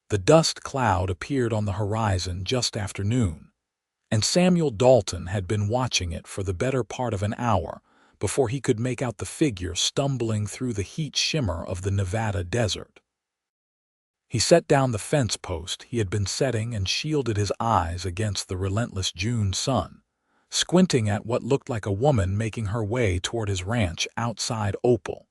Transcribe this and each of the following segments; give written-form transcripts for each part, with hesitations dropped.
The dust cloud appeared on the horizon just after noon, and Samuel Dalton had been watching it for the better part of an hour before he could make out the figure stumbling through the heat shimmer of the Nevada desert. He set down the fence post he had been setting and shielded his eyes against the relentless June sun, squinting at what looked like a woman making her way toward his ranch outside Opal.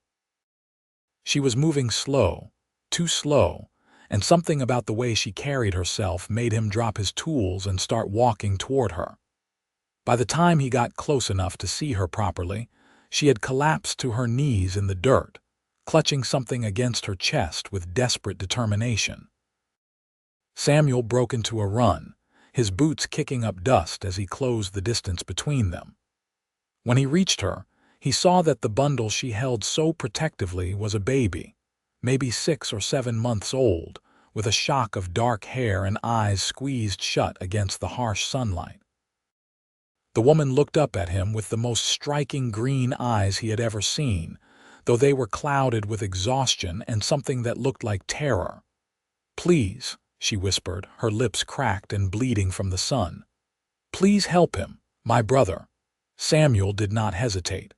She was moving slow, too slow, and something about the way she carried herself made him drop his tools and start walking toward her. By the time he got close enough to see her properly, she had collapsed to her knees in the dirt, clutching something against her chest with desperate determination. Samuel broke into a run, his boots kicking up dust as he closed the distance between them. When he reached her, he saw that the bundle she held so protectively was a baby, maybe 6 or 7 months old, with a shock of dark hair and eyes squeezed shut against the harsh sunlight. The woman looked up at him with the most striking green eyes he had ever seen, though they were clouded with exhaustion and something that looked like terror. "Please," she whispered, her lips cracked and bleeding from the sun. "Please help him, my brother." Samuel did not hesitate.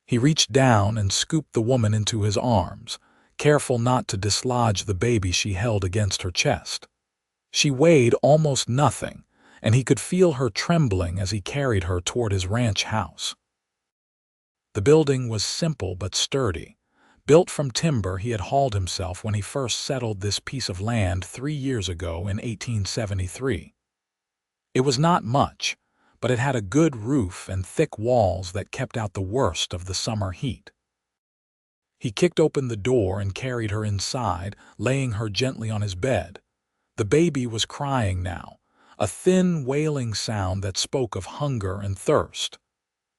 He reached down and scooped the woman into his arms, careful not to dislodge the baby she held against her chest. She weighed almost nothing, and he could feel her trembling as he carried her toward his ranch house. The building was simple but sturdy, built from timber he had hauled himself when he first settled this piece of land 3 years ago in 1873. It was not much, but it had a good roof and thick walls that kept out the worst of the summer heat. He kicked open the door and carried her inside, laying her gently on his bed. The baby was crying now, a thin, wailing sound that spoke of hunger and thirst.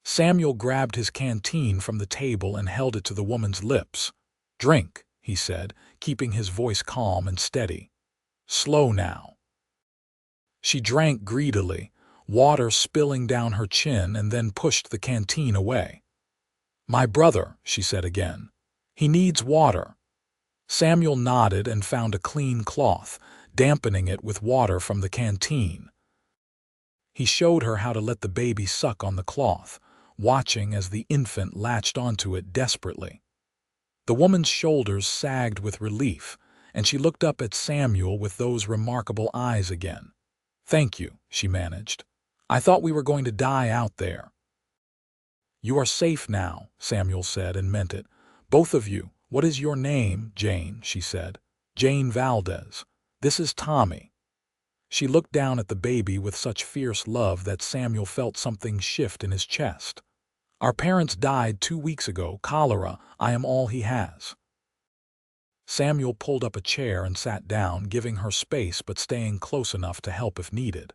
Samuel grabbed his canteen from the table and held it to the woman's lips. "Drink," he said, keeping his voice calm and steady. "Slow now." She drank greedily, water spilling down her chin, and then pushed the canteen away. "My brother," she said again. "He needs water." Samuel nodded and found a clean cloth, dampening it with water from the canteen. He showed her how to let the baby suck on the cloth, watching as the infant latched onto it desperately. The woman's shoulders sagged with relief, and she looked up at Samuel with those remarkable eyes again. "Thank you," she managed. "I thought we were going to die out there." "You are safe now," Samuel said, and meant it. "Both of you. What is your name?" "Jane," she said. "Jane Valdez. This is Tommy." She looked down at the baby with such fierce love that Samuel felt something shift in his chest. "Our parents died 2 weeks ago, cholera. I am all he has." Samuel pulled up a chair and sat down, giving her space but staying close enough to help if needed.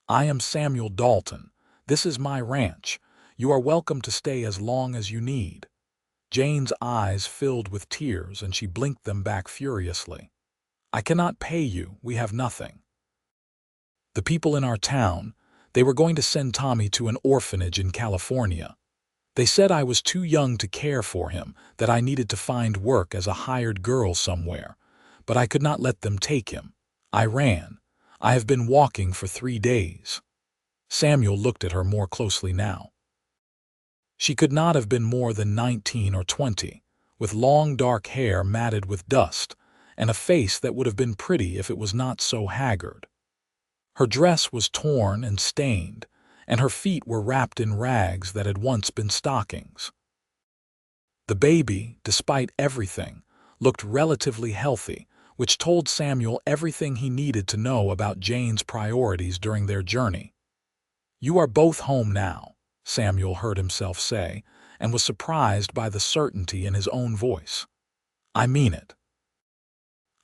"I am Samuel Dalton. This is my ranch. You are welcome to stay as long as you need." Jane's eyes filled with tears and she blinked them back furiously. "I cannot pay you. We have nothing." The people in our town, they were going to send Tommy to an orphanage in California. They said I was too young to care for him, that I needed to find work as a hired girl somewhere, but I could not let them take him. I ran. I have been walking for 3 days. Samuel looked at her more closely now. She could not have been more than 19 or 20, with long dark hair matted with dust, and a face that would have been pretty if it was not so haggard. Her dress was torn and stained, and her feet were wrapped in rags that had once been stockings. The baby, despite everything, looked relatively healthy, which told Samuel everything he needed to know about Jane's priorities during their journey. "You are both home now," Samuel heard himself say, and was surprised by the certainty in his own voice. "I mean it.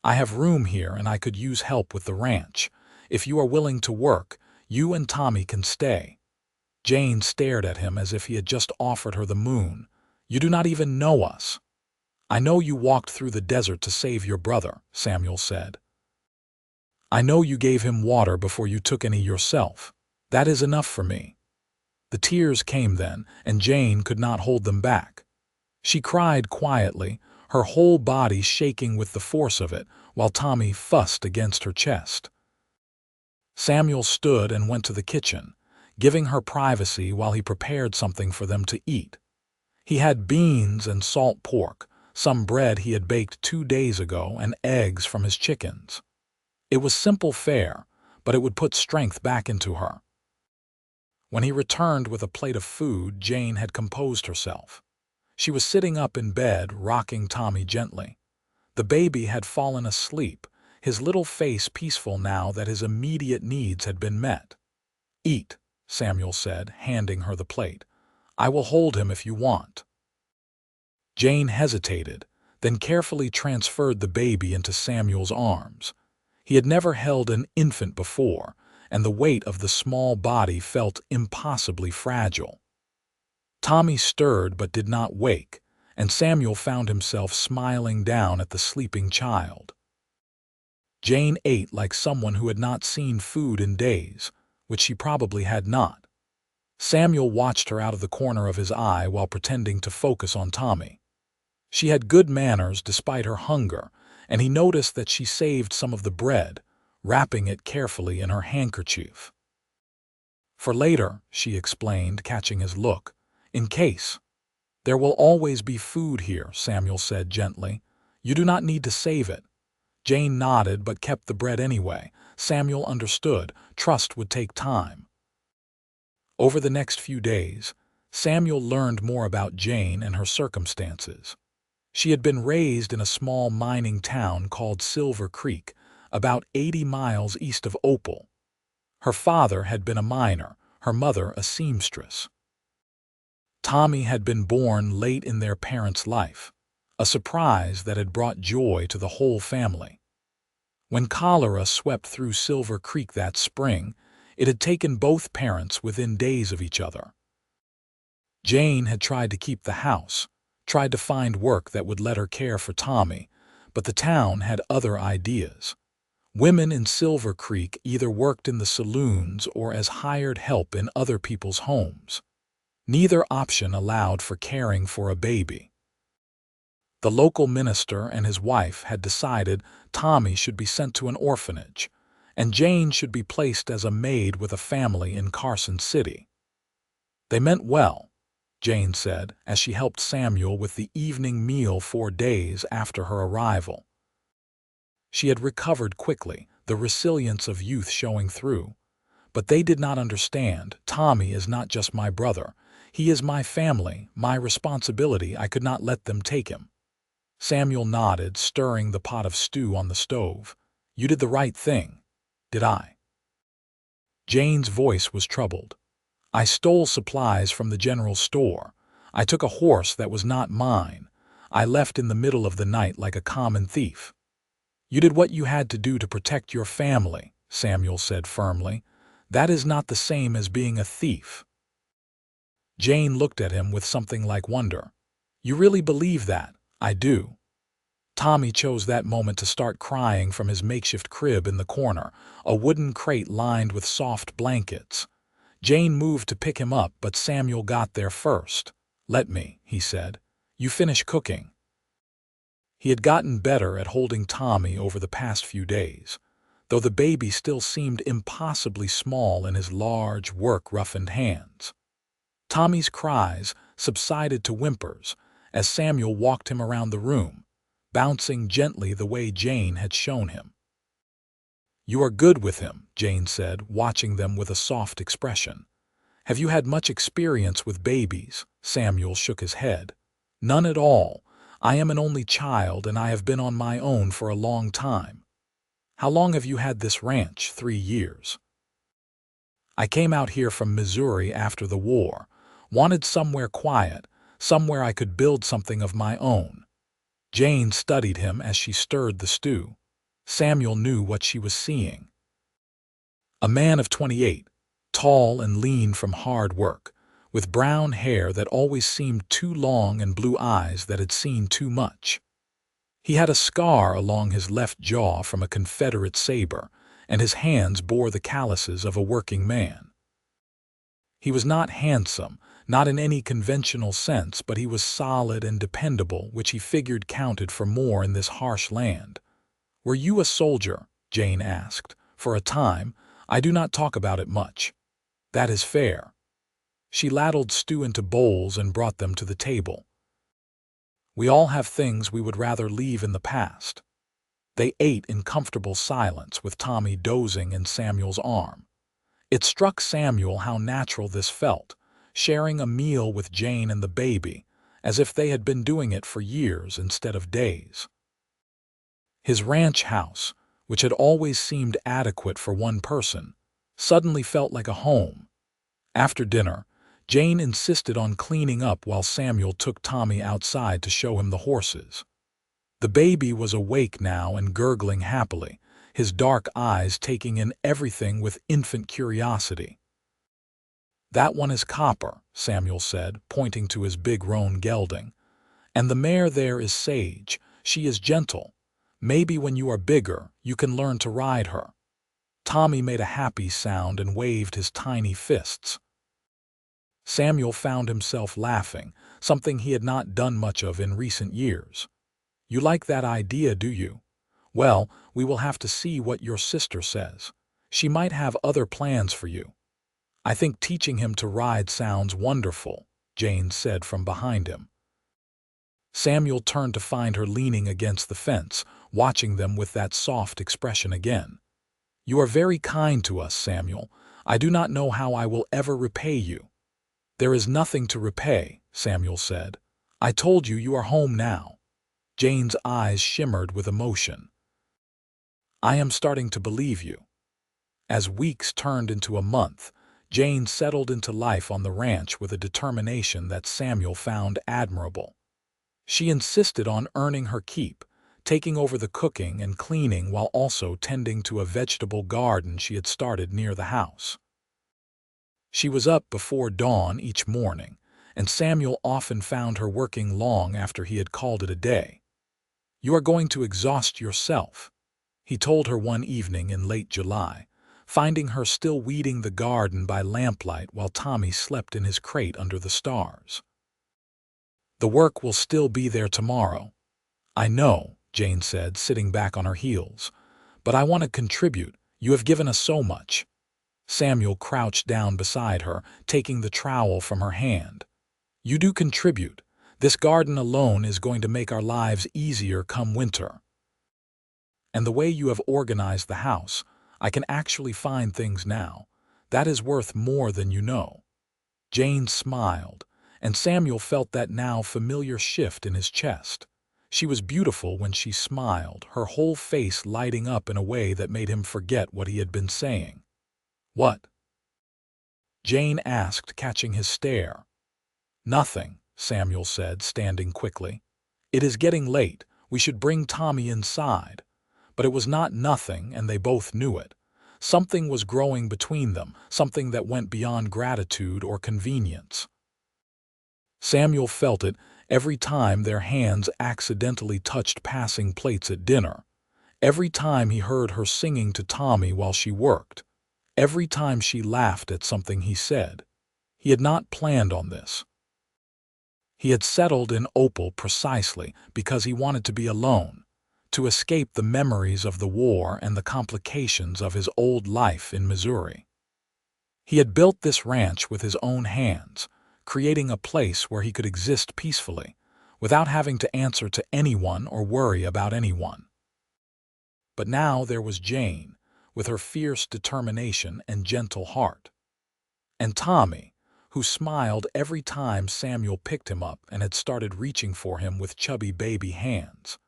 I have room here and I could use help with the ranch. If you are willing to work, you and Tommy can stay." Jane stared at him as if he had just offered her the moon. "You do not even know us." "I know you walked through the desert to save your brother," Samuel said. "I know you gave him water before you took any yourself. That is enough for me." The tears came then, and Jane could not hold them back. She cried quietly, her whole body shaking with the force of it, while Tommy fussed against her chest. Samuel stood and went to the kitchen, giving her privacy while he prepared something for them to eat. He had beans and salt pork, some bread he had baked 2 days ago, and eggs from his chickens. It was simple fare, but it would put strength back into her. When he returned with a plate of food, Jane had composed herself. She was sitting up in bed, rocking Tommy gently. The baby had fallen asleep, his little face peaceful now that his immediate needs had been met. "Eat," Samuel said, handing her the plate. "I will hold him if you want." Jane hesitated, then carefully transferred the baby into Samuel's arms. He had never held an infant before, and the weight of the small body felt impossibly fragile. Tommy stirred but did not wake, and Samuel found himself smiling down at the sleeping child. Jane ate like someone who had not seen food in days, which she probably had not. Samuel watched her out of the corner of his eye while pretending to focus on Tommy. She had good manners despite her hunger, and he noticed that she saved some of the bread, wrapping it carefully in her handkerchief. "For later," she explained, catching his look. "In case." "There will always be food here," Samuel said gently. "You do not need to save it." Jane nodded but kept the bread anyway. Samuel understood. Trust would take time. Over the next few days, Samuel learned more about Jane and her circumstances. She had been raised in a small mining town called Silver Creek, about 80 miles east of Opal. Her father had been a miner, her mother a seamstress. Tommy had been born late in their parents' life, a surprise that had brought joy to the whole family. When cholera swept through Silver Creek that spring, it had taken both parents within days of each other. Jane had tried to keep the house, tried to find work that would let her care for Tommy, but the town had other ideas. Women in Silver Creek either worked in the saloons or as hired help in other people's homes. Neither option allowed for caring for a baby. The local minister and his wife had decided Tommy should be sent to an orphanage, and Jane should be placed as a maid with a family in Carson City. "They meant well," Jane said, as she helped Samuel with the evening meal 4 days after her arrival. She had recovered quickly, the resilience of youth showing through. But they did not understand. "Tommy is not just my brother. He is my family, my responsibility. I could not let them take him." Samuel nodded, stirring the pot of stew on the stove. "You did the right thing." "Did I?" Jane's voice was troubled. "I stole supplies from the general store. I took a horse that was not mine. I left in the middle of the night like a common thief." "You did what you had to do to protect your family," Samuel said firmly. "That is not the same as being a thief." Jane looked at him with something like wonder. "You really believe that?" "I do." Tommy chose that moment to start crying from his makeshift crib in the corner, a wooden crate lined with soft blankets. Jane moved to pick him up, but Samuel got there first. "Let me," he said. "You finish cooking." He had gotten better at holding Tommy over the past few days, though the baby still seemed impossibly small in his large, work-roughened hands. Tommy's cries subsided to whimpers as Samuel walked him around the room, bouncing gently the way Jane had shown him. "You are good with him," Jane said, watching them with a soft expression. "Have you had much experience with babies?" Samuel shook his head. "None at all. I am an only child, and I have been on my own for a long time." "How long have you had this ranch?" 3 years. "I came out here from Missouri after the war. Wanted somewhere quiet, somewhere I could build something of my own." Jane studied him as she stirred the stew. Samuel knew what she was seeing. A man of 28, tall and lean from hard work, with brown hair that always seemed too long and blue eyes that had seen too much. He had a scar along his left jaw from a Confederate saber, and his hands bore the calluses of a working man. He was not handsome, Not in any conventional sense, but he was solid and dependable, which he figured counted for more in this harsh land. "Were you a soldier?" Jane asked. "For a time. I do not talk about it much." "That is fair." She ladled stew into bowls and brought them to the table. "We all have things we would rather leave in the past." They ate in comfortable silence, with Tommy dozing in Samuel's arm. It struck Samuel how natural this felt, sharing a meal with Jane and the baby, as if they had been doing it for years instead of days. His ranch house, which had always seemed adequate for one person, suddenly felt like a home. After dinner, Jane insisted on cleaning up while Samuel took Tommy outside to show him the horses. The baby was awake now and gurgling happily, his dark eyes taking in everything with infant curiosity. "That one is Copper," Samuel said, pointing to his big roan gelding. "And the mare there is Sage. She is gentle. Maybe when you are bigger, you can learn to ride her." Tommy made a happy sound and waved his tiny fists. Samuel found himself laughing, something he had not done much of in recent years. "You like that idea, do you? Well, we will have to see what your sister says. She might have other plans for you." "I think teaching him to ride sounds wonderful," Jane said from behind him. Samuel turned to find her leaning against the fence, watching them with that soft expression again. "You are very kind to us, Samuel. I do not know how I will ever repay you." "There is nothing to repay," Samuel said. "I told you you are home now." Jane's eyes shimmered with emotion. "I am starting to believe you." As weeks turned into a month, Jane settled into life on the ranch with a determination that Samuel found admirable. She insisted on earning her keep, taking over the cooking and cleaning while also tending to a vegetable garden she had started near the house. She was up before dawn each morning, and Samuel often found her working long after he had called it a day. "You are going to exhaust yourself," he told her one evening in late July, finding her still weeding the garden by lamplight while Tommy slept in his crate under the stars. "The work will still be there tomorrow." "I know," Jane said, sitting back on her heels. "But I want to contribute. You have given us so much." Samuel crouched down beside her, taking the trowel from her hand. "You do contribute. This garden alone is going to make our lives easier come winter. And the way you have organized the house, I can actually find things now. That is worth more than you know." Jane smiled, and Samuel felt that now familiar shift in his chest. She was beautiful when she smiled, her whole face lighting up in a way that made him forget what he had been saying. "What?" Jane asked, catching his stare. "Nothing," Samuel said, standing quickly. "It is getting late. We should bring Tommy inside." But it was not nothing, and they both knew it. Something was growing between them, something that went beyond gratitude or convenience. Samuel felt it every time their hands accidentally touched passing plates at dinner, every time he heard her singing to Tommy while she worked, every time she laughed at something he said. He had not planned on this. He had settled in Opal precisely because he wanted to be alone, to escape the memories of the war and the complications of his old life in Missouri. He had built this ranch with his own hands, creating a place where he could exist peacefully, without having to answer to anyone or worry about anyone. But now there was Jane, with her fierce determination and gentle heart. And Tommy, who smiled every time Samuel picked him up and had started reaching for him with chubby baby hands.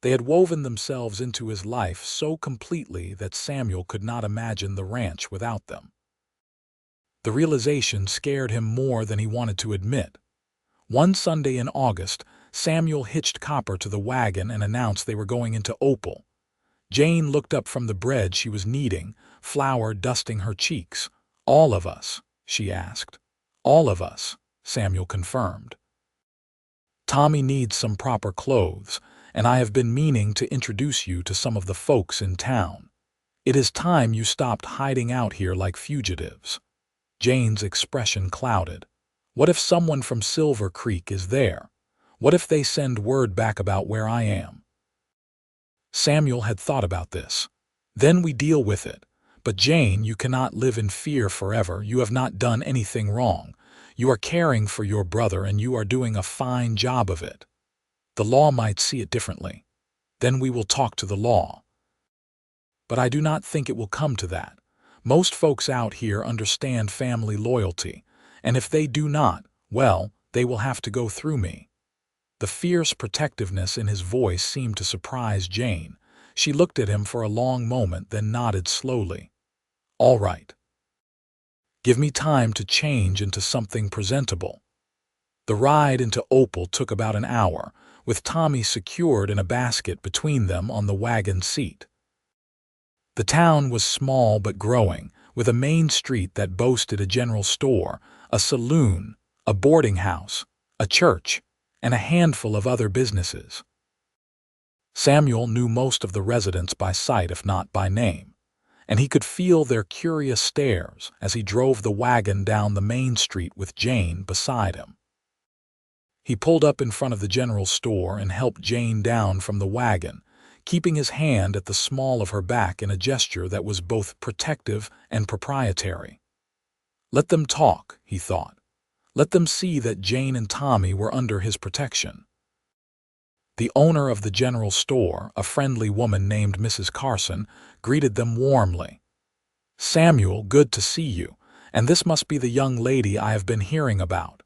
They had woven themselves into his life so completely that Samuel could not imagine the ranch without them. The realization scared him more than he wanted to admit. One Sunday in August, Samuel hitched Copper to the wagon and announced they were going into Opal. Jane looked up from the bread she was kneading, flour dusting her cheeks. "All of us?" she asked. "All of us," Samuel confirmed. "Tommy needs some proper clothes, and I have been meaning to introduce you to some of the folks in town. It is time you stopped hiding out here like fugitives." Jane's expression clouded. What if someone from Silver Creek is there? What if they send word back about where I am? Samuel had thought about this. Then we deal with it. But Jane, you cannot live in fear forever. You have not done anything wrong. You are caring for your brother and you are doing a fine job of it. The law might see it differently. Then we will talk to the law. But I do not think it will come to that. Most folks out here understand family loyalty, and if they do not, well, they will have to go through me. The fierce protectiveness in his voice seemed to surprise Jane. She looked at him for a long moment, then nodded slowly. All right. Give me time to change into something presentable. The ride into Opal took about an hour, with Tommy secured in a basket between them on the wagon seat. The town was small but growing, with a main street that boasted a general store, a saloon, a boarding house, a church, and a handful of other businesses. Samuel knew most of the residents by sight if not by name, and he could feel their curious stares as he drove the wagon down the main street with Jane beside him. He pulled up in front of the general store and helped Jane down from the wagon, keeping his hand at the small of her back in a gesture that was both protective and proprietary. Let them talk, he thought. Let them see that Jane and Tommy were under his protection. The owner of the general store, a friendly woman named Mrs. Carson, greeted them warmly. Samuel, good to see you, and this must be the young lady I have been hearing about.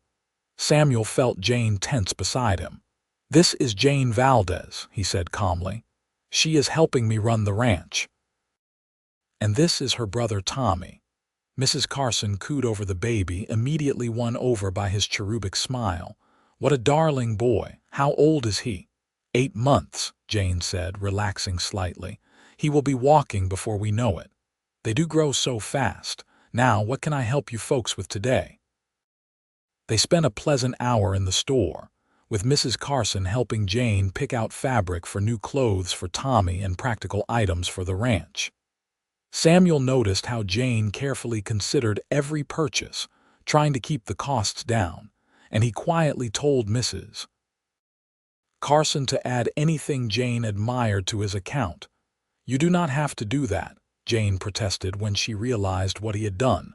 Samuel felt Jane tense beside him. This is Jane Valdez, he said calmly. She is helping me run the ranch. And this is her brother Tommy. Mrs. Carson cooed over the baby, immediately won over by his cherubic smile. What a darling boy. How old is he? 8 months, Jane said, relaxing slightly. He will be walking before we know it. They do grow so fast. Now, what can I help you folks with today? They spent a pleasant hour in the store, with Mrs. Carson helping Jane pick out fabric for new clothes for Tommy and practical items for the ranch. Samuel noticed how Jane carefully considered every purchase, trying to keep the costs down, and he quietly told Mrs. Carson to add anything Jane admired to his account. You do not have to do that, Jane protested when she realized what he had done.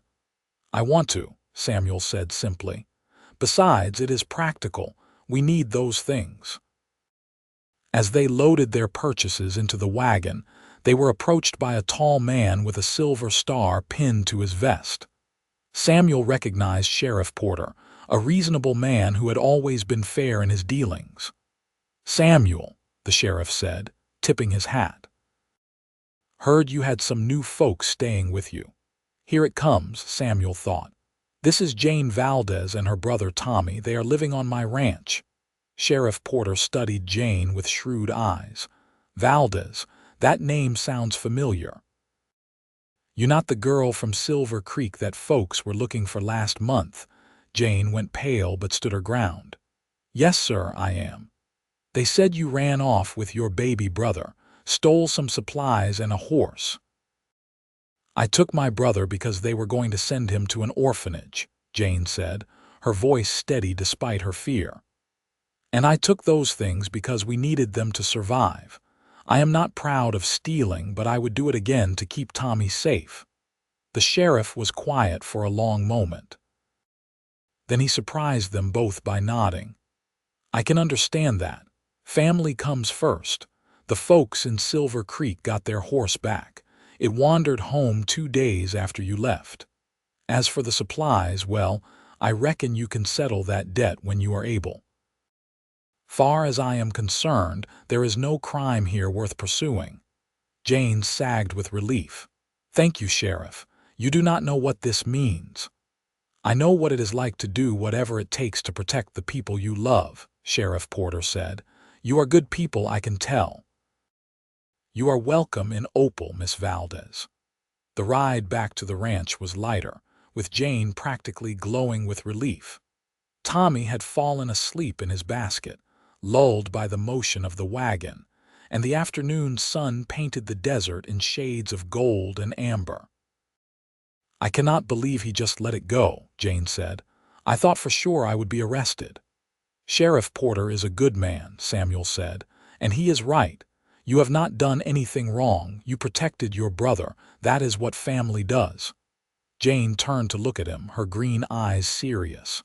I want to, Samuel said simply. Besides, it is practical. We need those things. As they loaded their purchases into the wagon, they were approached by a tall man with a silver star pinned to his vest. Samuel recognized Sheriff Porter, a reasonable man who had always been fair in his dealings. Samuel, the sheriff said, tipping his hat. Heard you had some new folks staying with you. Here it comes, Samuel thought. This is Jane Valdez and her brother Tommy. They are living on my ranch. Sheriff Porter studied Jane with shrewd eyes. Valdez, that name sounds familiar. You not the girl from Silver Creek that folks were looking for last month? Jane went pale but stood her ground. Yes, sir, I am. They said you ran off with your baby brother, stole some supplies and a horse. I took my brother because they were going to send him to an orphanage, Jane said, her voice steady despite her fear. And I took those things because we needed them to survive. I am not proud of stealing, but I would do it again to keep Tommy safe. The sheriff was quiet for a long moment. Then he surprised them both by nodding. I can understand that. Family comes first. The folks in Silver Creek got their horse back. It wandered home 2 days after you left. As for the supplies, well, I reckon you can settle that debt when you are able. Far as I am concerned, there is no crime here worth pursuing. Jane sagged with relief. Thank you, Sheriff. You do not know what this means. I know what it is like to do whatever it takes to protect the people you love, Sheriff Porter said. You are good people, I can tell. You are welcome in Opal, Miss Valdez. The ride back to the ranch was lighter, with Jane practically glowing with relief. Tommy had fallen asleep in his basket, lulled by the motion of the wagon, and the afternoon sun painted the desert in shades of gold and amber. I cannot believe he just let it go, Jane said. I thought for sure I would be arrested." "Sheriff Porter is a good man," Samuel said, "and he is right. You have not done anything wrong. You protected your brother. That is what family does." Jane turned to look at him, her green eyes serious.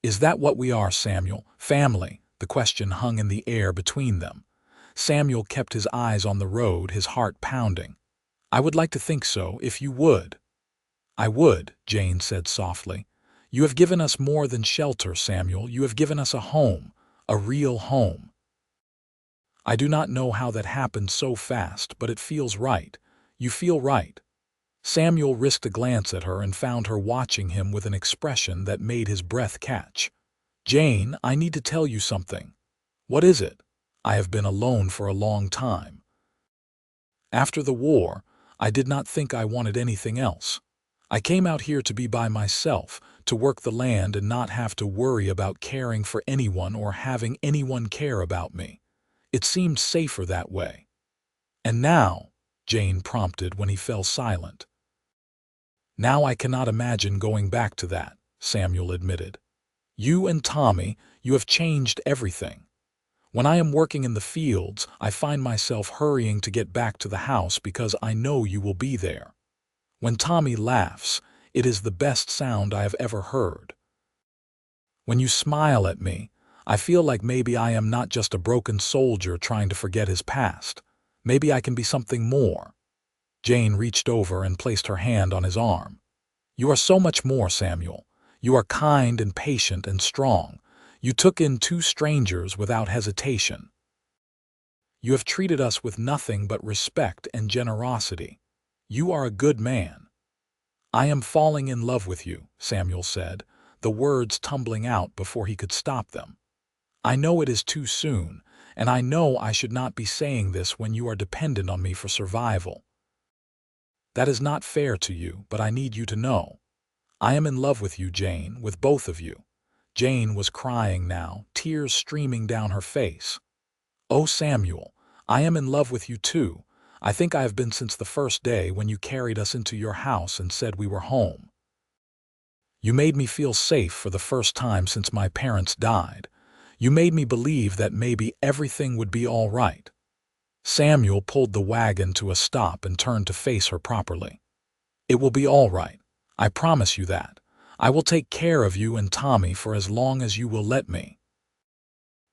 "Is that what we are, Samuel? Family?" The question hung in the air between them. Samuel kept his eyes on the road, his heart pounding. "I would like to think so, if you would." "I would," Jane said softly. "You have given us more than shelter, Samuel. You have given us a home, a real home." "I do not know how that happened so fast, but it feels right. You feel right." Samuel risked a glance at her and found her watching him with an expression that made his breath catch. "Jane, I need to tell you something." "What is it?" "I have been alone for a long time. After the war, I did not think I wanted anything else. I came out here to be by myself, to work the land and not have to worry about caring for anyone or having anyone care about me. It seemed safer that way." "And now," Jane prompted when he fell silent. "Now I cannot imagine going back to that," Samuel admitted. "You and Tommy, you have changed everything. When I am working in the fields, I find myself hurrying to get back to the house because I know you will be there. When Tommy laughs, it is the best sound I have ever heard. When you smile at me, I feel like maybe I am not just a broken soldier trying to forget his past. Maybe I can be something more." Jane reached over and placed her hand on his arm. "You are so much more, Samuel. You are kind and patient and strong. You took in two strangers without hesitation. You have treated us with nothing but respect and generosity. You are a good man." "I am falling in love with you," Samuel said, the words tumbling out before he could stop them. "I know it is too soon, and I know I should not be saying this when you are dependent on me for survival. That is not fair to you, but I need you to know. I am in love with you, Jane, with both of you." Jane was crying now, tears streaming down her face. "Oh, Samuel, I am in love with you too. I think I have been since the first day when you carried us into your house and said we were home. You made me feel safe for the first time since my parents died. You made me believe that maybe everything would be all right." Samuel pulled the wagon to a stop and turned to face her properly. "It will be all right. I promise you that. I will take care of you and Tommy for as long as you will let me."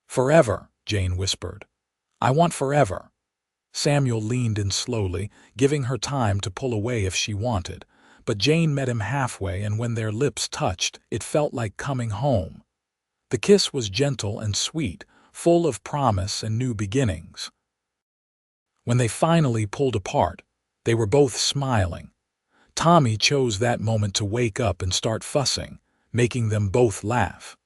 "Forever," Jane whispered. "I want forever." Samuel leaned in slowly, giving her time to pull away if she wanted, but Jane met him halfway, and when their lips touched, it felt like coming home. The kiss was gentle and sweet, full of promise and new beginnings. When they finally pulled apart, they were both smiling. Tommy chose that moment to wake up and start fussing, making them both laugh.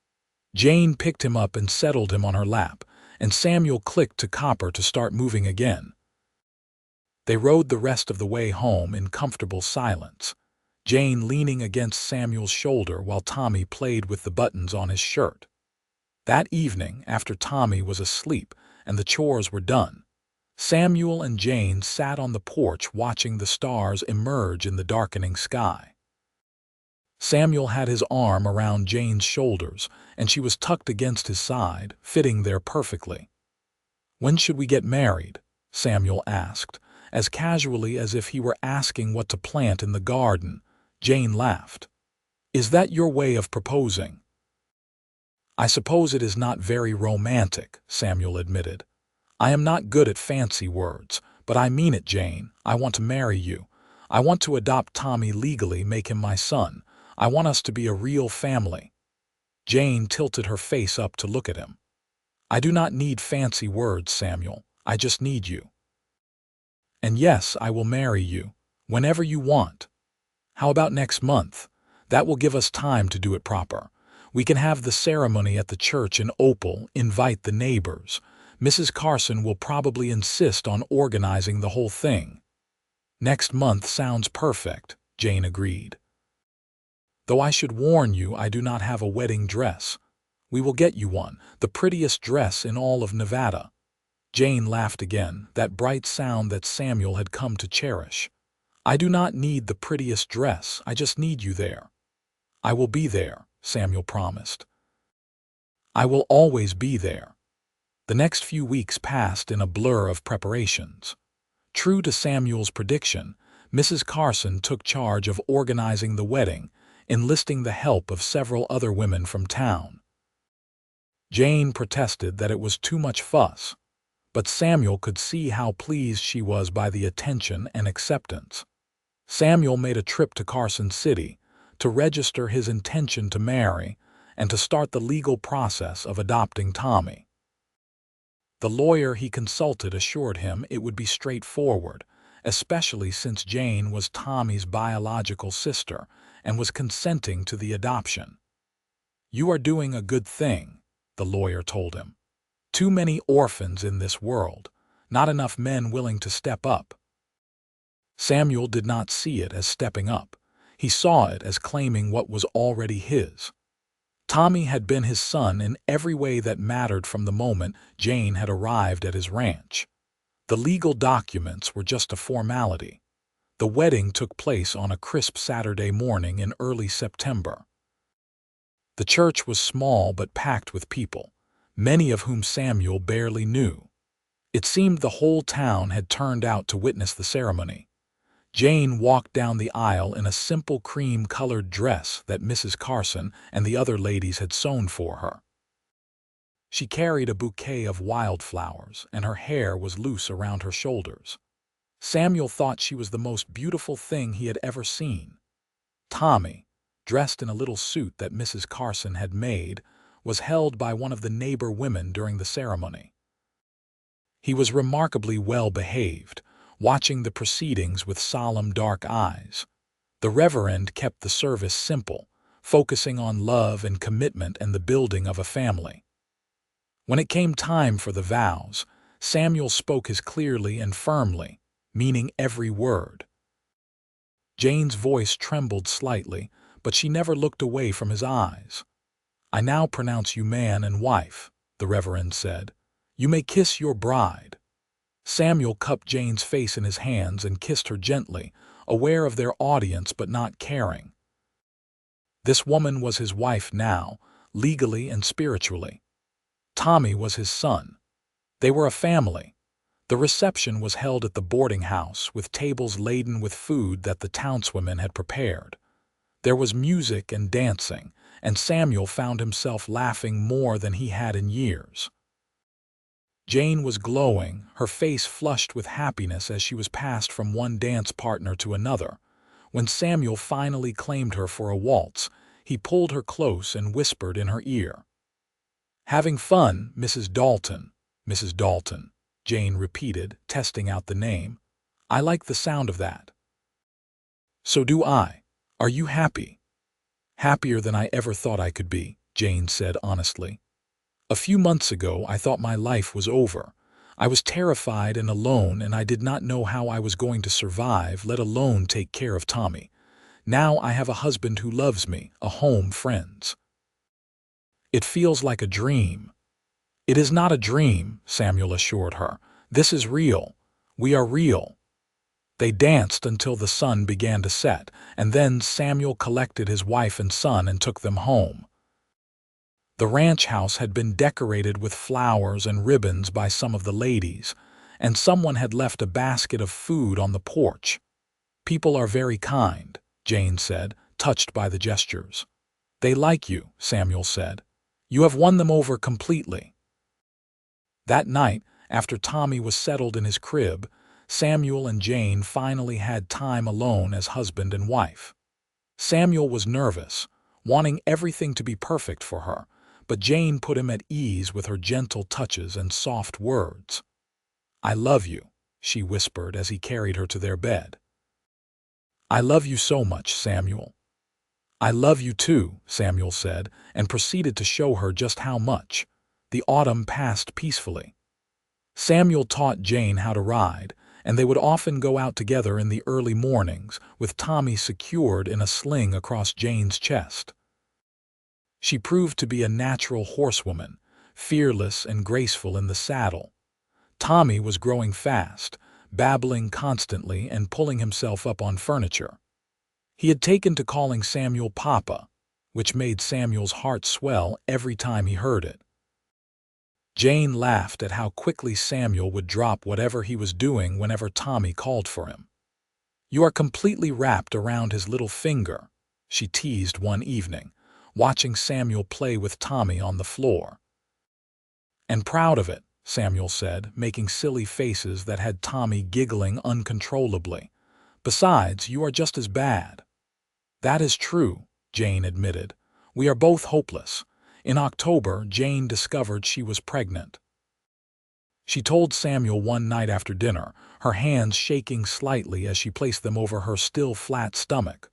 Jane picked him up and settled him on her lap, and Samuel clicked to Copper to start moving again. They rode the rest of the way home in comfortable silence, Jane leaning against Samuel's shoulder while Tommy played with the buttons on his shirt. That evening, after Tommy was asleep and the chores were done, Samuel and Jane sat on the porch watching the stars emerge in the darkening sky. Samuel had his arm around Jane's shoulders, and she was tucked against his side, fitting there perfectly. "When should we get married?" Samuel asked, as casually as if he were asking what to plant in the garden. Jane laughed. "Is that your way of proposing?" "I suppose it is not very romantic," Samuel admitted. "I am not good at fancy words, but I mean it, Jane. I want to marry you. I want to adopt Tommy legally, make him my son. I want us to be a real family." Jane tilted her face up to look at him. "I do not need fancy words, Samuel. I just need you. And yes, I will marry you, whenever you want. How about next month? That will give us time to do it proper. We can have the ceremony at the church in Opal, invite the neighbors. Mrs. Carson will probably insist on organizing the whole thing." "Next month sounds perfect," Jane agreed. "Though I should warn you, I do not have a wedding dress. We will get you one, the prettiest dress in all of Nevada." Jane laughed again, that bright sound that Samuel had come to cherish. "I do not need the prettiest dress, I just need you there." "I will be there," Samuel promised. "I will always be there." The next few weeks passed in a blur of preparations. True to Samuel's prediction, Mrs. Carson took charge of organizing the wedding, enlisting the help of several other women from town. Jane protested that it was too much fuss, but Samuel could see how pleased she was by the attention and acceptance. Samuel made a trip to Carson City to register his intention to marry and to start the legal process of adopting Tommy. The lawyer he consulted assured him it would be straightforward, especially since Jane was Tommy's biological sister and was consenting to the adoption. "You are doing a good thing," the lawyer told him. "Too many orphans in this world, not enough men willing to step up." Samuel did not see it as stepping up. He saw it as claiming what was already his. Tommy had been his son in every way that mattered from the moment Jane had arrived at his ranch. The legal documents were just a formality. The wedding took place on a crisp Saturday morning in early September. The church was small but packed with people, many of whom Samuel barely knew. It seemed the whole town had turned out to witness the ceremony. Jane walked down the aisle in a simple cream-colored dress that Mrs. Carson and the other ladies had sewn for her. She carried a bouquet of wildflowers, and her hair was loose around her shoulders. Samuel thought she was the most beautiful thing he had ever seen. Tommy, dressed in a little suit that Mrs. Carson had made, was held by one of the neighbor women during the ceremony. He was remarkably well behaved, watching the proceedings with solemn dark eyes. The reverend kept the service simple, focusing on love and commitment and the building of a family. When it came time for the vows, Samuel spoke as clearly and firmly, meaning every word. Jane's voice trembled slightly, but she never looked away from his eyes. "I now pronounce you man and wife," the reverend said. "You may kiss your bride." Samuel cupped Jane's face in his hands and kissed her gently, aware of their audience but not caring. This woman was his wife now, legally and spiritually. Tommy was his son. They were a family. The reception was held at the boarding house, with tables laden with food that the townswomen had prepared. There was music and dancing, and Samuel found himself laughing more than he had in years. Jane was glowing, her face flushed with happiness as she was passed from one dance partner to another. When Samuel finally claimed her for a waltz, he pulled her close and whispered in her ear. "Having fun, Mrs. Dalton." "Mrs. Dalton," Jane repeated, testing out the name. "I like the sound of that." "So do I. Are you happy?" "Happier than I ever thought I could be," Jane said honestly. "A few months ago, I thought my life was over. I was terrified and alone, and I did not know how I was going to survive, let alone take care of Tommy. Now I have a husband who loves me, a home, friends. It feels like a dream." "It is not a dream," Samuel assured her. "This is real. We are real." They danced until the sun began to set, and then Samuel collected his wife and son and took them home. The ranch house had been decorated with flowers and ribbons by some of the ladies, and someone had left a basket of food on the porch. "People are very kind," Jane said, touched by the gestures. "They like you," Samuel said. "You have won them over completely." That night, after Tommy was settled in his crib, Samuel and Jane finally had time alone as husband and wife. Samuel was nervous, wanting everything to be perfect for her, but Jane put him at ease with her gentle touches and soft words. "I love you," she whispered as he carried her to their bed. "I love you so much, Samuel." "I love you too," Samuel said, and proceeded to show her just how much. The autumn passed peacefully. Samuel taught Jane how to ride, and they would often go out together in the early mornings, with Tommy secured in a sling across Jane's chest. She proved to be a natural horsewoman, fearless and graceful in the saddle. Tommy was growing fast, babbling constantly and pulling himself up on furniture. He had taken to calling Samuel Papa. which made Samuel's heart swell every time he heard it. Jane laughed at how quickly Samuel would drop whatever he was doing whenever Tommy called for him. "You are completely wrapped around his little finger," she teased one evening, watching Samuel play with Tommy on the floor. "And proud of it," Samuel said, making silly faces that had Tommy giggling uncontrollably. "Besides, you are just as bad." "That is true," Jane admitted. "We are both hopeless." In October, Jane discovered she was pregnant. She told Samuel one night after dinner, her hands shaking slightly as she placed them over her still flat stomach.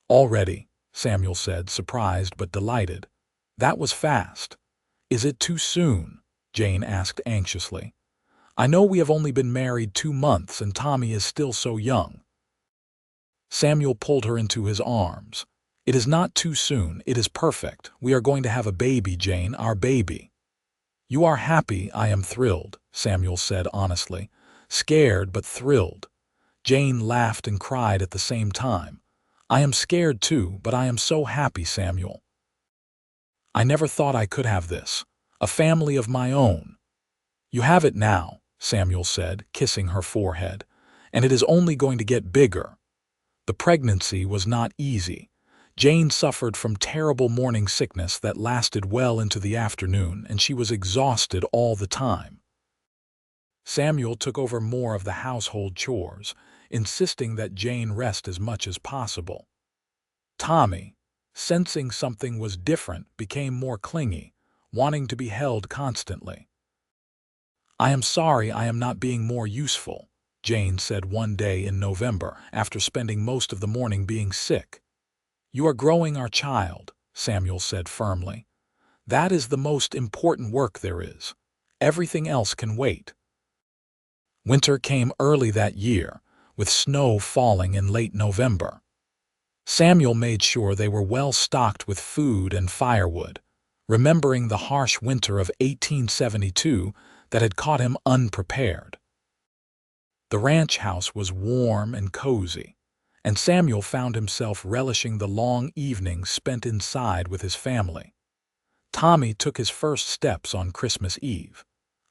"Already," Samuel said, surprised but delighted. "That was fast." "Is it too soon?" Jane asked anxiously. "I know we have only been married 2 months and Tommy is still so young." Samuel pulled her into his arms. "It is not too soon, it is perfect. We are going to have a baby, Jane, our baby." "You are happy, I am thrilled," Samuel said honestly. "Scared but thrilled." Jane laughed and cried at the same time. "I am scared too, but I am so happy, Samuel. I never thought I could have this. A family of my own." "You have it now," Samuel said, kissing her forehead. "And it is only going to get bigger." The pregnancy was not easy. Jane suffered from terrible morning sickness that lasted well into the afternoon, and she was exhausted all the time. Samuel took over more of the household chores, insisting that Jane rest as much as possible. Tommy, sensing something was different, became more clingy, wanting to be held constantly. "I am sorry I am not being more useful," Jane said one day in November, after spending most of the morning being sick. "You are growing our child," Samuel said firmly. "That is the most important work there is. Everything else can wait." Winter came early that year, with snow falling in late November. Samuel made sure they were well stocked with food and firewood, remembering the harsh winter of 1872 that had caught him unprepared. The ranch house was warm and cozy, and Samuel found himself relishing the long evenings spent inside with his family. Tommy took his first steps on Christmas Eve,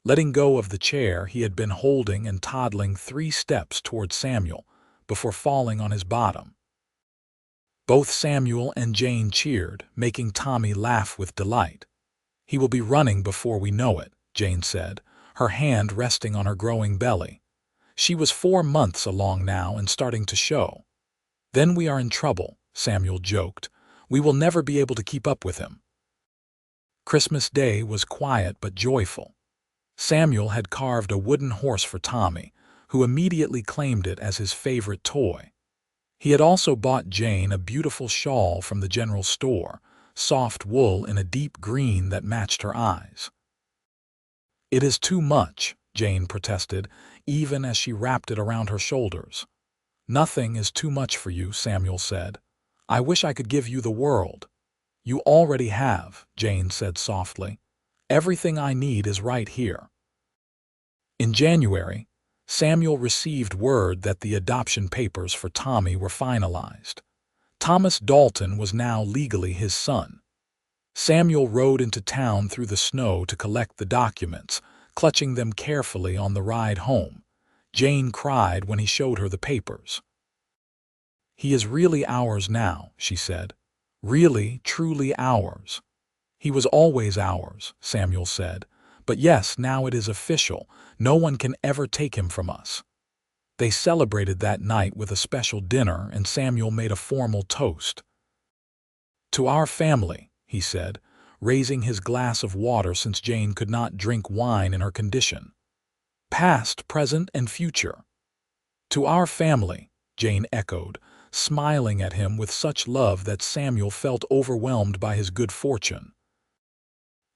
letting go of the chair he had been holding and toddling 3 steps toward Samuel before falling on his bottom. Both Samuel and Jane cheered, making Tommy laugh with delight. "He will be running before we know it," Jane said, her hand resting on her growing belly. She was 4 months along now and starting to show. "Then we are in trouble," Samuel joked. "We will never be able to keep up with him." Christmas Day was quiet but joyful. Samuel had carved a wooden horse for Tommy, who immediately claimed it as his favorite toy. He had also bought Jane a beautiful shawl from the general store, soft wool in a deep green that matched her eyes. "It is too much," Jane protested, even as she wrapped it around her shoulders. "Nothing is too much for you," Samuel said. "I wish I could give you the world." "You already have," Jane said softly. "Everything I need is right here." In January, Samuel received word that the adoption papers for Tommy were finalized. Thomas Dalton was now legally his son. Samuel rode into town through the snow to collect the documents, clutching them carefully on the ride home. Jane cried when he showed her the papers. "He is really ours now," she said. "Really, truly ours." "He was always ours," Samuel said. "But yes, now it is official. No one can ever take him from us." They celebrated that night with a special dinner, and Samuel made a formal toast. "To our family," he said, raising his glass of water since Jane could not drink wine in her condition. "Past, present, and future." "To our family," Jane echoed, smiling at him with such love that Samuel felt overwhelmed by his good fortune.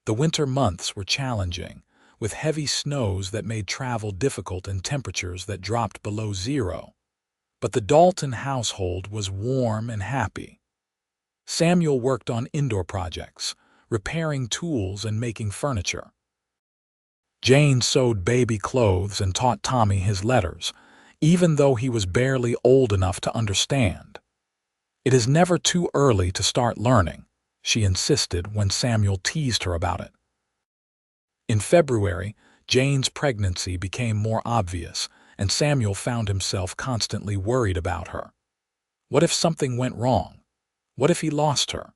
The winter months were challenging, with heavy snows that made travel difficult and temperatures that dropped below 0. But the Dalton household was warm and happy. Samuel worked on indoor projects, repairing tools and making furniture. Jane sewed baby clothes and taught Tommy his letters, even though he was barely old enough to understand. "It is never too early to start learning," she insisted when Samuel teased her about it. In February, Jane's pregnancy became more obvious, and Samuel found himself constantly worried about her. What if something went wrong? What if he lost her?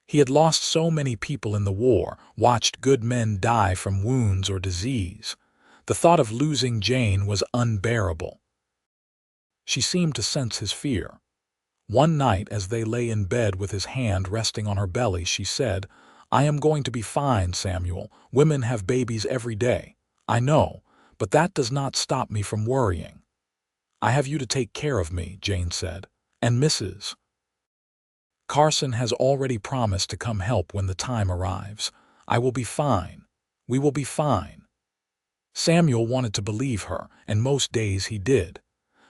He had lost so many people in the war, watched good men die from wounds or disease. The thought of losing Jane was unbearable. She seemed to sense his fear. One night, as they lay in bed with his hand resting on her belly, she said, "I am going to be fine, Samuel. Women have babies every day. I know, but that does not stop me from worrying." "I have you to take care of me," Jane said, "and Mrs. Carson has already promised to come help when the time arrives. I will be fine. We will be fine." Samuel wanted to believe her, and most days he did.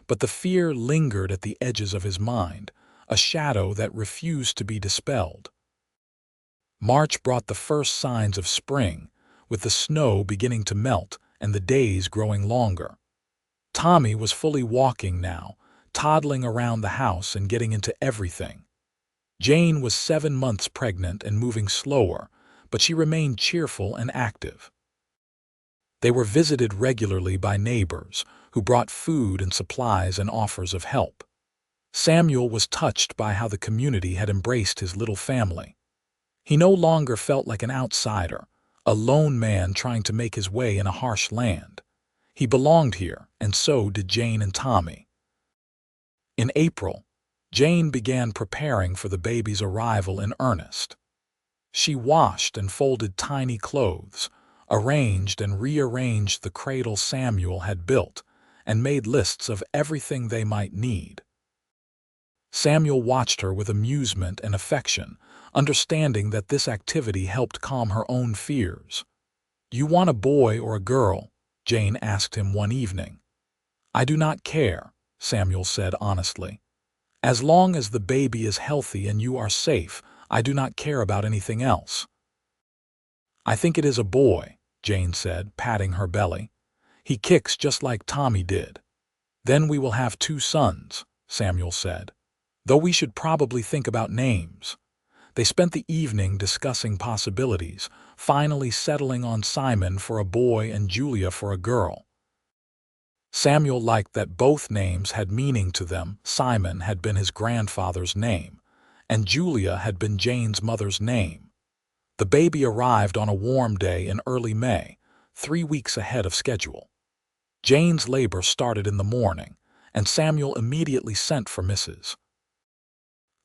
But the fear lingered at the edges of his mind, a shadow that refused to be dispelled. March brought the first signs of spring, with the snow beginning to melt and the days growing longer. Tommy was fully walking now, toddling around the house and getting into everything. Jane was 7 months pregnant and moving slower, but she remained cheerful and active. They were visited regularly by neighbors, who brought food and supplies and offers of help. Samuel was touched by how the community had embraced his little family. He no longer felt like an outsider, a lone man trying to make his way in a harsh land. He belonged here, and so did Jane and Tommy. In April, Jane began preparing for the baby's arrival in earnest. She washed and folded tiny clothes, arranged and rearranged the cradle Samuel had built, and made lists of everything they might need. Samuel watched her with amusement and affection, understanding that this activity helped calm her own fears. "You want a boy or a girl?" Jane asked him one evening. "I do not care," Samuel said honestly. "As long as the baby is healthy and you are safe, I do not care about anything else." "I think it is a boy," Jane said, patting her belly. "He kicks just like Tommy did." "Then we will have 2 sons," Samuel said. "Though we should probably think about names." They spent the evening discussing possibilities, finally settling on Simon for a boy and Julia for a girl. Samuel liked that both names had meaning to them. Simon had been his grandfather's name, and Julia had been Jane's mother's name. The baby arrived on a warm day in early May, 3 weeks ahead of schedule. Jane's labor started in the morning, and Samuel immediately sent for Mrs.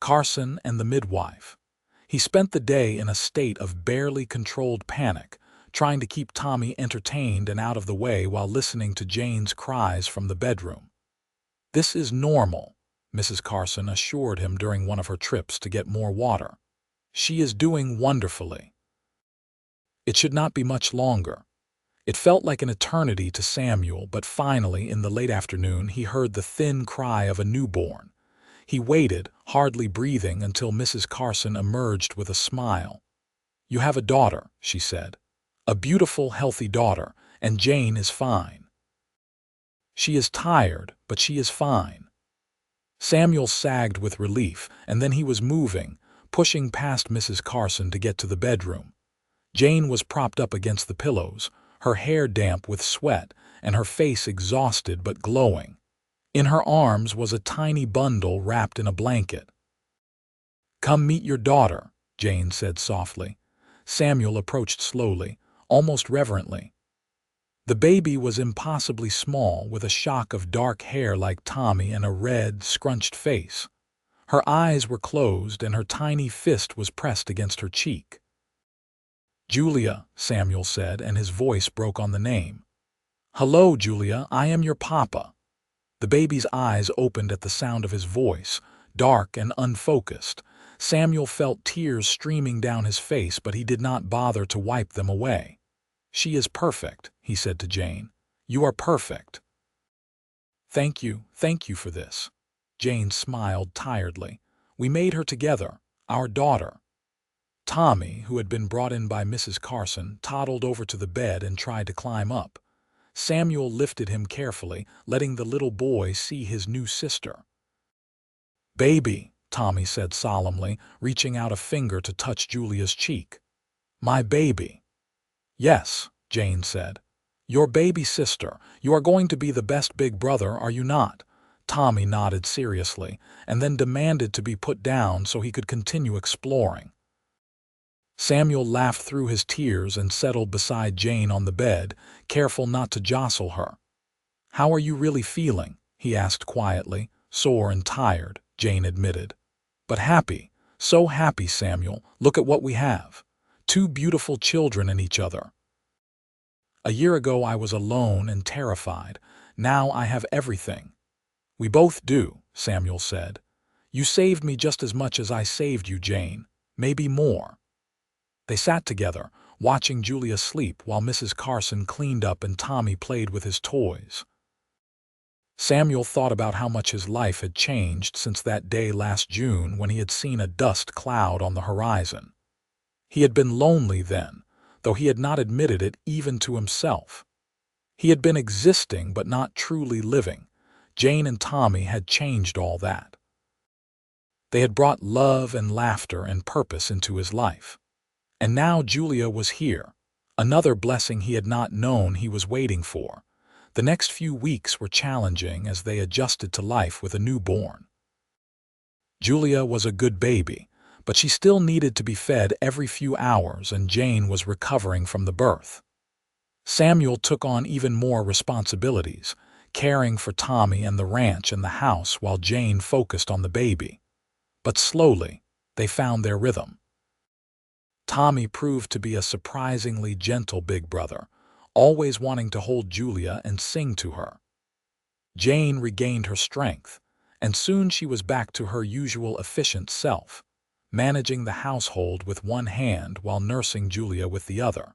Carson and the midwife. He spent the day in a state of barely controlled panic, trying to keep Tommy entertained and out of the way while listening to Jane's cries from the bedroom. "This is normal," Mrs. Carson assured him during one of her trips to get more water. "She is doing wonderfully." It should not be much longer. It felt like an eternity to Samuel, but finally, in the late afternoon, he heard the thin cry of a newborn. He waited, hardly breathing, until Mrs. Carson emerged with a smile. "You have a daughter," she said. "A beautiful, healthy daughter, and Jane is fine." "She is tired, but she is fine." Samuel sagged with relief, and then he was moving, pushing past Mrs. Carson to get to the bedroom. Jane was propped up against the pillows, her hair damp with sweat, and her face exhausted but glowing. In her arms was a tiny bundle wrapped in a blanket. "Come meet your daughter," Jane said softly. Samuel approached slowly, almost reverently. The baby was impossibly small, with a shock of dark hair like Tommy and a red, scrunched face. Her eyes were closed and her tiny fist was pressed against her cheek. "Julia," Samuel said, and his voice broke on the name. "Hello, Julia, I am your papa." The baby's eyes opened at the sound of his voice, dark and unfocused. Samuel felt tears streaming down his face, but he did not bother to wipe them away. "She is perfect," he said to Jane. "You are perfect." Thank you for this." Jane smiled tiredly. "We made her together, our daughter." Tommy, who had been brought in by Mrs. Carson, toddled over to the bed and tried to climb up. Samuel lifted him carefully, letting the little boy see his new sister. "Baby," Tommy said solemnly, reaching out a finger to touch Julia's cheek. My baby. Yes, Jane said. Your baby sister. You are going to be the best big brother, are you not? Tommy nodded seriously, and then demanded to be put down so he could continue exploring. Samuel laughed through his tears and settled beside Jane on the bed, careful not to jostle her. How are you really feeling? He asked quietly. Sore and tired, Jane admitted. But happy, so happy, Samuel. Look at what we have. 2 beautiful children in each other. A year ago I was alone and terrified. Now I have everything. We both do, Samuel said. You saved me just as much as I saved you, Jane. Maybe more. They sat together, watching Julia sleep while Mrs. Carson cleaned up and Tommy played with his toys. Samuel thought about how much his life had changed since that day last June when he had seen a dust cloud on the horizon. He had been lonely then, though he had not admitted it even to himself. He had been existing but not truly living. Jane and Tommy had changed all that. They had brought love and laughter and purpose into his life. And now Julia was here, another blessing he had not known he was waiting for. The next few weeks were challenging as they adjusted to life with a newborn. Julia was a good baby, but she still needed to be fed every few hours, and Jane was recovering from the birth. Samuel took on even more responsibilities, caring for Tommy and the ranch and the house while Jane focused on the baby. But slowly, they found their rhythm. Tommy proved to be a surprisingly gentle big brother, always wanting to hold Julia and sing to her. Jane regained her strength, and soon she was back to her usual efficient self, managing the household with one hand while nursing Julia with the other.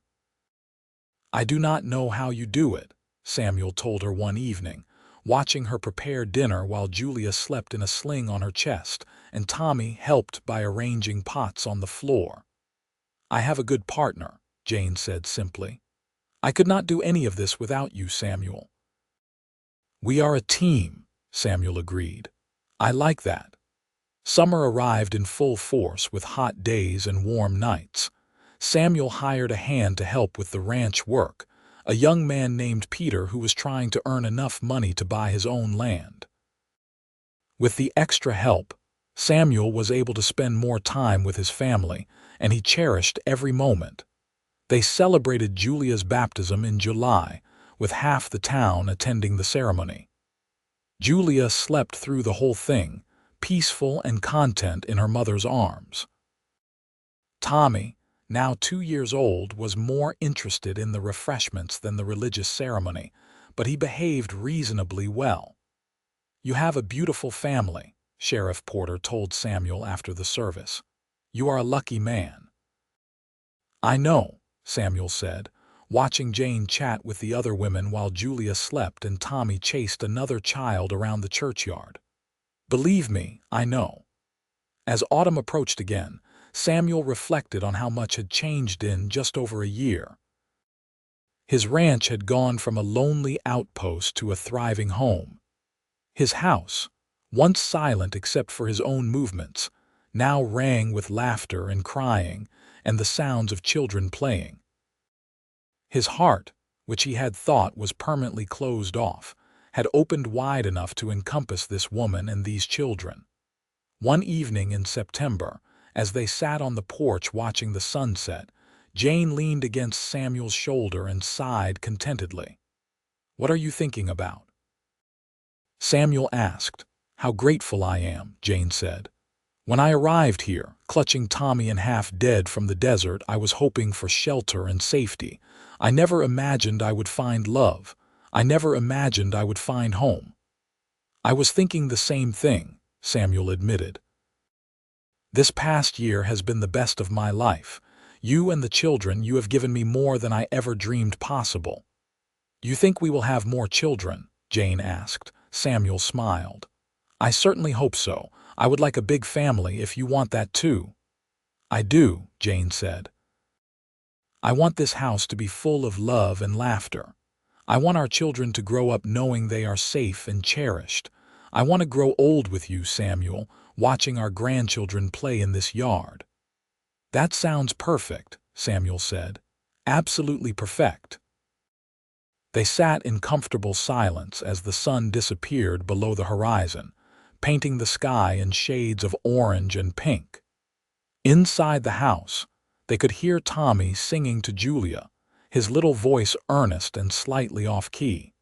I do not know how you do it, Samuel told her one evening, watching her prepare dinner while Julia slept in a sling on her chest, and Tommy helped by arranging pots on the floor. I have a good partner, Jane said simply. I could not do any of this without you, Samuel. We are a team, Samuel agreed. I like that. Summer arrived in full force with hot days and warm nights. Samuel hired a hand to help with the ranch work, a young man named Peter who was trying to earn enough money to buy his own land. With the extra help, Samuel was able to spend more time with his family, and he cherished every moment. They celebrated Julia's baptism in July, with half the town attending the ceremony. Julia slept through the whole thing, peaceful and content in her mother's arms. Tommy, now 2 years old, was more interested in the refreshments than the religious ceremony, but he behaved reasonably well. You have a beautiful family, Sheriff Porter told Samuel after the service. You are a lucky man. I know, Samuel said, watching Jane chat with the other women while Julia slept and Tommy chased another child around the churchyard. Believe me, I know. As autumn approached again, Samuel reflected on how much had changed in just over a year. His ranch had gone from a lonely outpost to a thriving home. His house, once silent except for his own movements, now rang with laughter and crying and the sounds of children playing. His heart, which he had thought was permanently closed off, had opened wide enough to encompass this woman and these children. One evening in September, as they sat on the porch watching the sunset, Jane leaned against Samuel's shoulder and sighed contentedly. What are you thinking about? Samuel asked. How grateful I am, Jane said. When I arrived here, clutching Tommy and half dead from the desert, I was hoping for shelter and safety. I never imagined I would find love. I never imagined I would find home. I was thinking the same thing, Samuel admitted. This past year has been the best of my life. You and the children, you have given me more than I ever dreamed possible. You think we will have more children? Jane asked. Samuel smiled. I certainly hope so. I would like a big family if you want that too. I do, Jane said. I want this house to be full of love and laughter. I want our children to grow up knowing they are safe and cherished. I want to grow old with you, Samuel, watching our grandchildren play in this yard." "That sounds perfect," Samuel said. "Absolutely perfect." They sat in comfortable silence as the sun disappeared below the horizon, painting the sky in shades of orange and pink. Inside the house, they could hear Tommy singing to Julia, his little voice earnest and slightly off-key.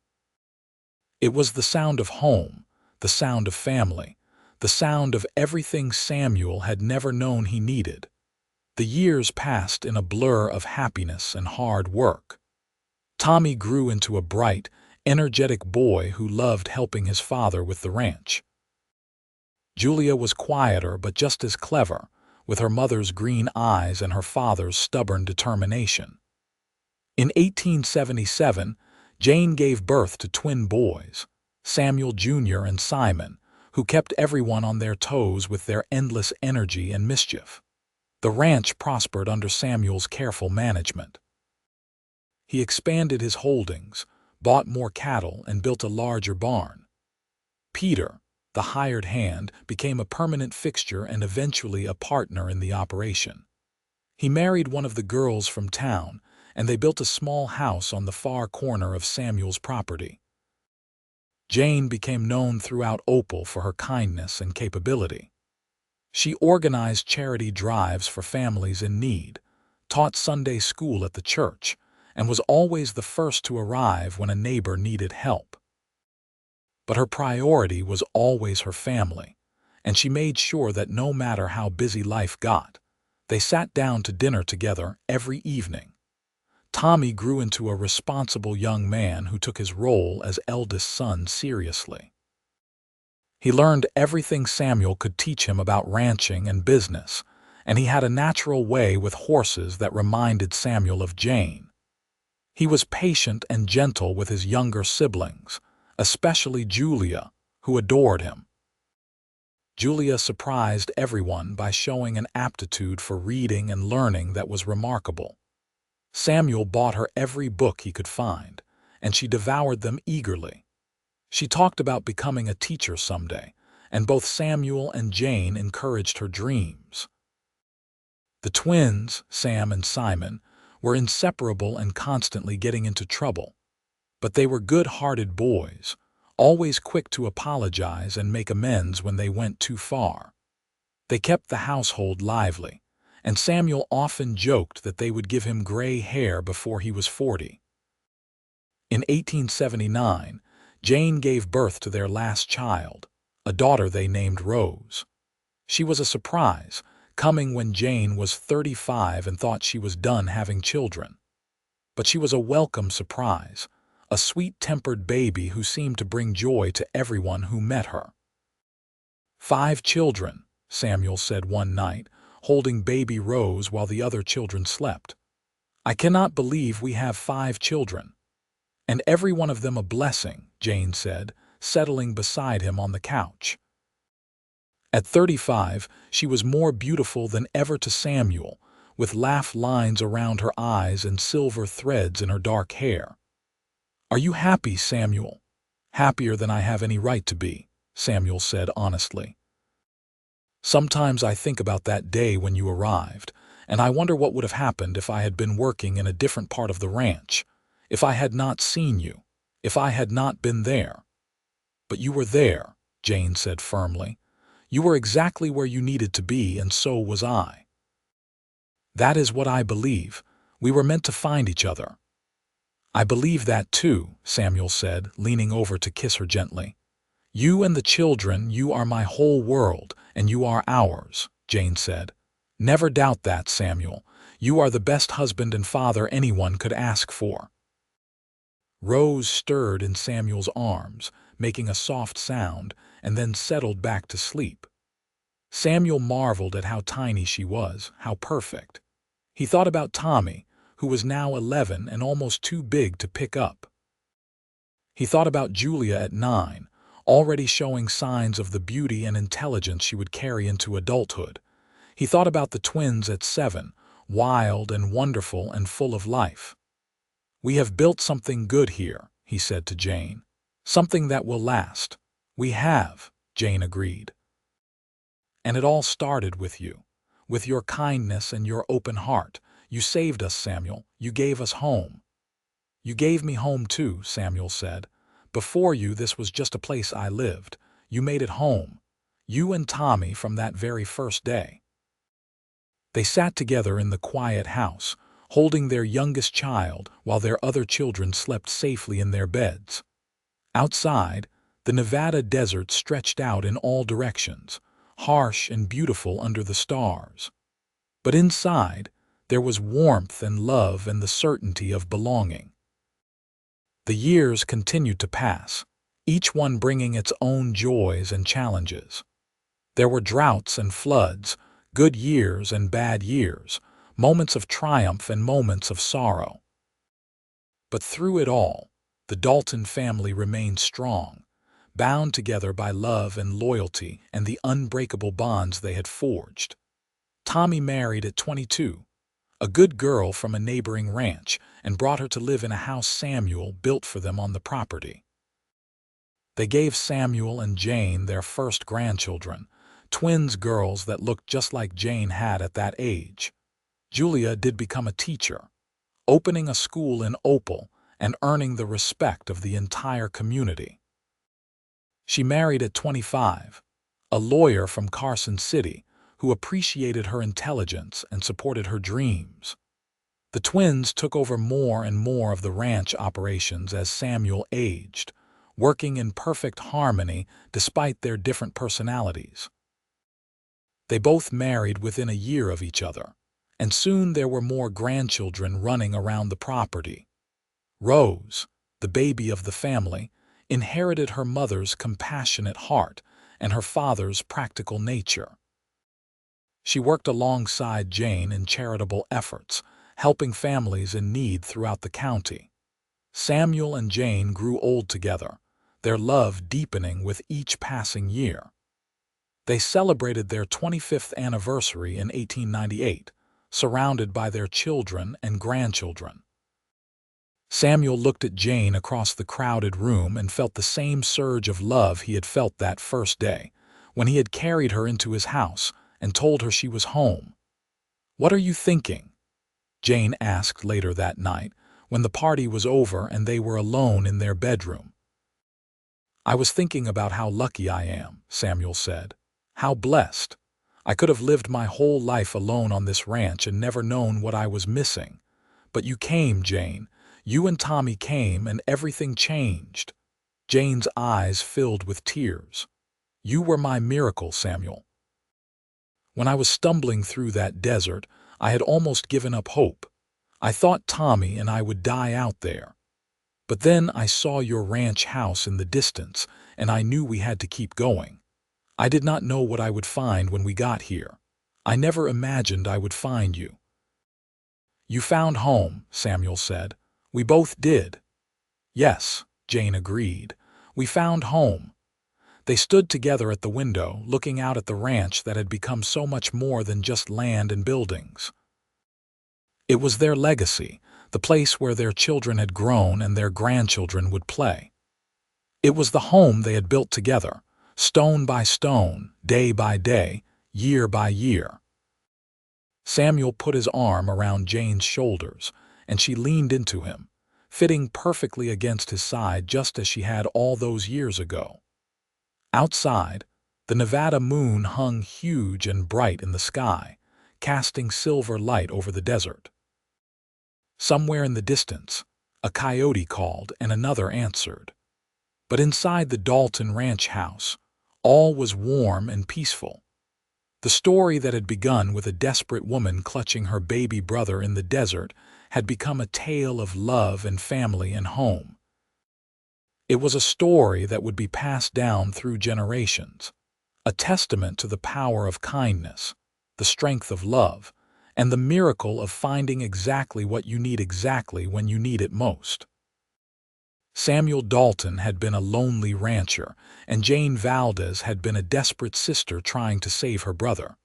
It was the sound of home, the sound of family, the sound of everything Samuel had never known he needed. The years passed in a blur of happiness and hard work. Tommy grew into a bright, energetic boy who loved helping his father with the ranch. Julia was quieter but just as clever, with her mother's green eyes and her father's stubborn determination. In 1877, Jane gave birth to twin boys, Samuel Jr. and Simon, who kept everyone on their toes with their endless energy and mischief. The ranch prospered under Samuel's careful management. He expanded his holdings, bought more cattle, and built a larger barn. Peter, the hired hand, became a permanent fixture and eventually a partner in the operation. He married one of the girls from town, and they built a small house on the far corner of Samuel's property. Jane became known throughout Opal for her kindness and capability. She organized charity drives for families in need, taught Sunday school at the church, and was always the first to arrive when a neighbor needed help. But her priority was always her family, and she made sure that no matter how busy life got, they sat down to dinner together every evening. Tommy grew into a responsible young man who took his role as eldest son seriously. He learned everything Samuel could teach him about ranching and business, and he had a natural way with horses that reminded Samuel of Jane. He was patient and gentle with his younger siblings, especially Julia, who adored him. Julia surprised everyone by showing an aptitude for reading and learning that was remarkable. Samuel bought her every book he could find, and she devoured them eagerly. She talked about becoming a teacher someday, and both Samuel and Jane encouraged her dreams. The twins, Sam and Simon, were inseparable and constantly getting into trouble. But they were good-hearted boys, always quick to apologize and make amends when they went too far. They kept the household lively, and Samuel often joked that they would give him gray hair before he was 40. In 1879, Jane gave birth to their last child, a daughter they named Rose. She was a surprise, coming when Jane was 35 and thought she was done having children. But she was a welcome surprise, a sweet-tempered baby who seemed to bring joy to everyone who met her. "5 children," Samuel said one night, holding baby Rose while the other children slept. "I cannot believe we have 5 children." "And every one of them a blessing," Jane said, settling beside him on the couch. At 35, she was more beautiful than ever to Samuel, with laugh lines around her eyes and silver threads in her dark hair. "Are you happy, Samuel?" "Happier than I have any right to be," Samuel said honestly. "Sometimes I think about that day when you arrived, and I wonder what would have happened if I had been working in a different part of the ranch, if I had not seen you, if I had not been there." "But you were there," Jane said firmly. "You were exactly where you needed to be, and so was I." "That is what I believe. We were meant to find each other." "I believe that too," Samuel said, leaning over to kiss her gently. "You and the children, you are my whole world, and you are ours," Jane said. "Never doubt that, Samuel. You are the best husband and father anyone could ask for." Rose stirred in Samuel's arms, making a soft sound, and then settled back to sleep. Samuel marveled at how tiny she was, how perfect. He thought about Tommy, who was now 11 and almost too big to pick up. He thought about Julia at 9, already showing signs of the beauty and intelligence she would carry into adulthood. He thought about the twins at 7, wild and wonderful and full of life. "We have built something good here," he said to Jane. "Something that will last." "We have," Jane agreed. And it all started with you. With your kindness and your open heart. You saved us, Samuel. You gave us home." "You gave me home too," Samuel said. "Before you, this was just a place I lived. You made it home. You and Tommy from that very first day." They sat together in the quiet house, holding their youngest child while their other children slept safely in their beds. Outside, the Nevada desert stretched out in all directions, harsh and beautiful under the stars. But inside, there was warmth and love and the certainty of belonging. The years continued to pass, each one bringing its own joys and challenges. There were droughts and floods, good years and bad years, moments of triumph and moments of sorrow. But through it all, the Dalton family remained strong, bound together by love and loyalty and the unbreakable bonds they had forged. Tommy married at 22, a good girl from a neighboring ranch, and brought her to live in a house Samuel built for them on the property. They gave Samuel and Jane their first grandchildren, twins girls that looked just like Jane had at that age. Julia did become a teacher, opening a school in Opal and earning the respect of the entire community. She married at 25, a lawyer from Carson City who appreciated her intelligence and supported her dreams. The twins took over more and more of the ranch operations as Samuel aged, working in perfect harmony despite their different personalities. They both married within a year of each other, and soon there were more grandchildren running around the property. Rose, the baby of the family, inherited her mother's compassionate heart and her father's practical nature. She worked alongside Jane in charitable efforts, helping families in need throughout the county. Samuel and Jane grew old together, their love deepening with each passing year. They celebrated their 25th anniversary in 1898, surrounded by their children and grandchildren. Samuel looked at Jane across the crowded room and felt the same surge of love he had felt that first day, when he had carried her into his house and told her she was home. "What are you thinking?" Jane asked later that night, when the party was over and they were alone in their bedroom. "I was thinking about how lucky I am," Samuel said. "How blessed. I could have lived my whole life alone on this ranch and never known what I was missing. But you came, Jane. You and Tommy came and everything changed." Jane's eyes filled with tears. "You were my miracle, Samuel. When I was stumbling through that desert, I had almost given up hope. I thought Tommy and I would die out there. But then I saw your ranch house in the distance, and I knew we had to keep going. I did not know what I would find when we got here. I never imagined I would find you." "You found home," Samuel said. "We both did." "Yes," Jane agreed. "We found home." They stood together at the window, looking out at the ranch that had become so much more than just land and buildings. It was their legacy, the place where their children had grown and their grandchildren would play. It was the home they had built together, stone by stone, day by day, year by year. Samuel put his arm around Jane's shoulders, and she leaned into him, fitting perfectly against his side just as she had all those years ago. Outside, the Nevada moon hung huge and bright in the sky, casting silver light over the desert. Somewhere in the distance, a coyote called and another answered. But inside the Dalton ranch house, all was warm and peaceful. The story that had begun with a desperate woman clutching her baby brother in the desert had become a tale of love and family and home. It was a story that would be passed down through generations, a testament to the power of kindness, the strength of love, and the miracle of finding exactly what you need exactly when you need it most. Samuel Dalton had been a lonely rancher, and Jane Valdez had been a desperate sister trying to save her brother.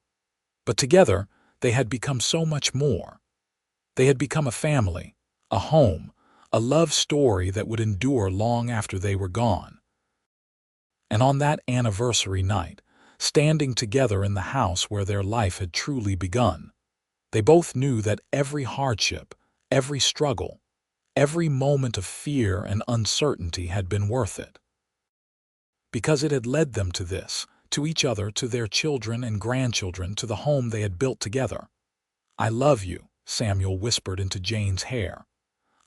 But together, they had become so much more. They had become a family, a home, a love story that would endure long after they were gone. And on that anniversary night, standing together in the house where their life had truly begun. They both knew that every hardship, every struggle, every moment of fear and uncertainty had been worth it. Because it had led them to this, to each other, to their children and grandchildren, to the home they had built together. "I love you," Samuel whispered into Jane's hair.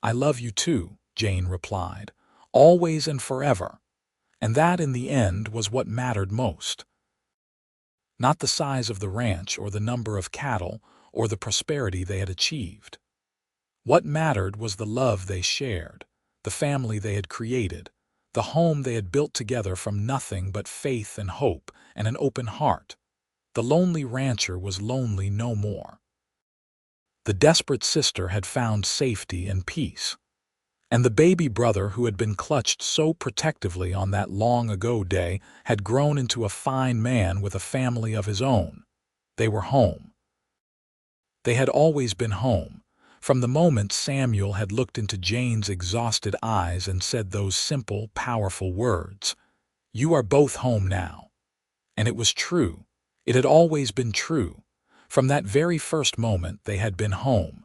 "I love you too," Jane replied, "always and forever." And that, in the end, was what mattered most. Not the size of the ranch or the number of cattle or the prosperity they had achieved. What mattered was the love they shared, the family they had created, the home they had built together from nothing but faith and hope and an open heart. The lonely rancher was lonely no more. The desperate sister had found safety and peace. And the baby brother who had been clutched so protectively on that long-ago day had grown into a fine man with a family of his own. They were home. They had always been home, from the moment Samuel had looked into Jane's exhausted eyes and said those simple, powerful words, "You are both home now." And it was true. It had always been true. From that very first moment they had been home.